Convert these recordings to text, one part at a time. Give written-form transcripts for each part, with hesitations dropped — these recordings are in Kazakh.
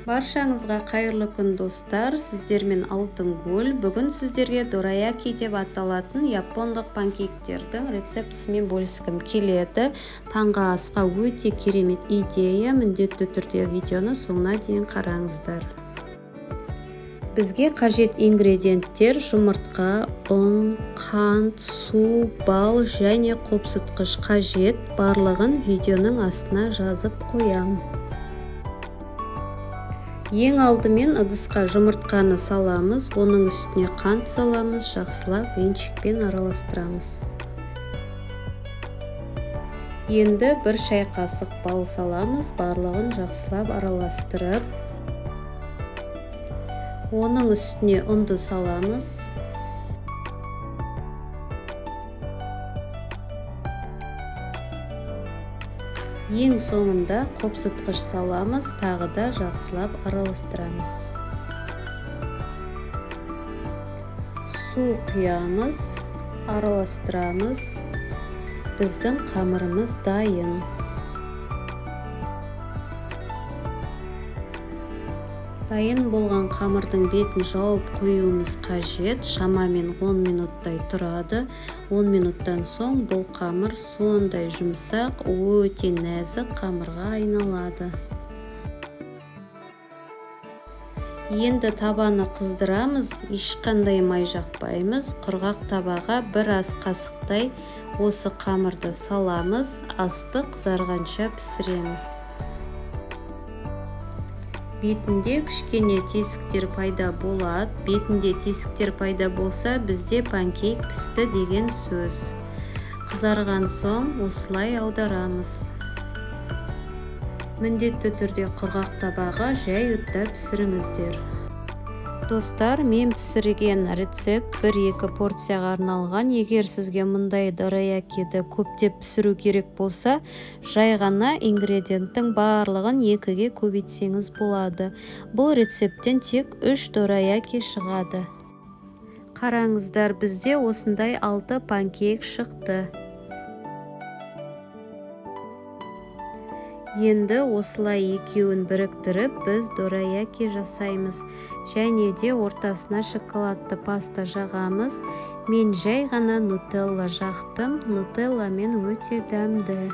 Баршаңызға қайырлы күн достар, сіздермен Алтынгүл. Бүгін сіздерге дораяки деп аталатын япондық панкейктердің рецептісімен бөліскім келеді. Таңғы асқа өте керемет идея, міндетті түрде видеоны соңына дейін қараңыздар. Бізге қажет ингредиенттер: жұмыртқа, ұн, қант, су, бал және қопсытқыш қажет. Барлығын видеоның астына жазып қоям. Ең алдымен ыдысқа жұмыртқаны саламыз, оның үстіне қант саламыз, жақсылап венчикпен араластырамыз. Енді бір шай қасық бал саламыз, барлығын жақсылап араластырып, оның үстіне ұнды саламыз. Ең соңында қопсытқыш саламыз, тағы да жақсылап араластырамыз. Су құямыз, араластырамыз. Біздің қамырымыз дайын. Дайын болған қамырдың бетін жауып қоюымыз қажет. Шамамен 10 минуттай тұрады. 10 минуттан соң бұл қамыр сондай жұмсақ, өте нәзік қамырға айналады. Енді табаны қыздырамыз, ешқандай май жақпаймыз. Құрғақ табаға бір ас қасықтай осы қамырды саламыз, асты қызарғанша пісіреміз. Бетінде кішкене тесіктер пайда болады. Бетінде тесіктер пайда болса, бізде панкейк пісті деген сөз. Қызарған соң осылай аударамыз. Міндетті түрде құрғақ табаға жай утта пісіріңіздер. Достар, мен пісірген рецепт 1-2 порцияға арналған. Егер сізге мұндай дораякиді көптеп пісіру керек болса, жай ғана ингредиенттің барлығын 2-ге көбейтсеңіз болады. Бұл рецепттен тек 3 дораяки шығады. Қараңыздар, бізде осындай 6 панкейк шықты. Енді осылай екеуін біріктіріп, біз дораяки жасаймыз. Және де ортасына шоколадты паста жағамыз. Мен жай ғана нутелла жақтым. Нутелламен өте дәмді.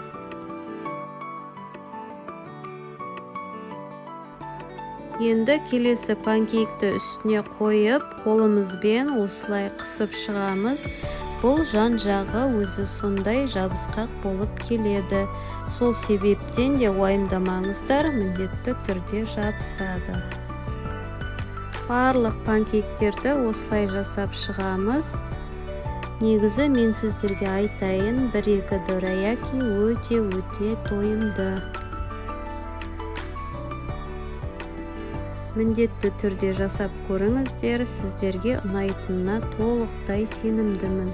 Енді келесі панкейкті үстіне қойып, қолымызбен осылай қысып шығамыз. Бұл жан жағы өзі сондай жабысқақ болып келеді. Сол себептен де уайымдамаңыздар, міндетті түрде жабысады. Барлық панкейктерді осылай жасап шығамыз. Негізі мен сіздерге айтайын, 1-2 дораяки өте тойымды. Міндетті түрде жасап көріңіздер, сіздерге ұнайтынына толықтай сенімдімін.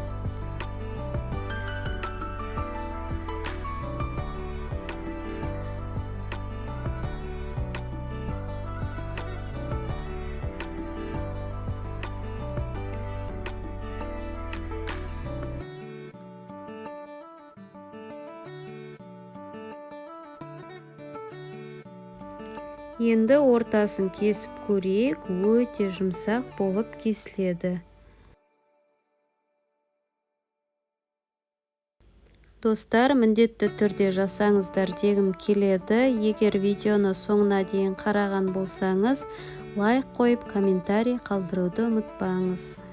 Енді ортасын кесіп көрейік, өте жұмсақ болып кесіледі. Достар, міндетті түрде жасаңыздар дегім келеді. Егер видеоны соңына дейін қараған болсаңыз, лайк қойып, комментарий қалдыруды ұмытпаңыз.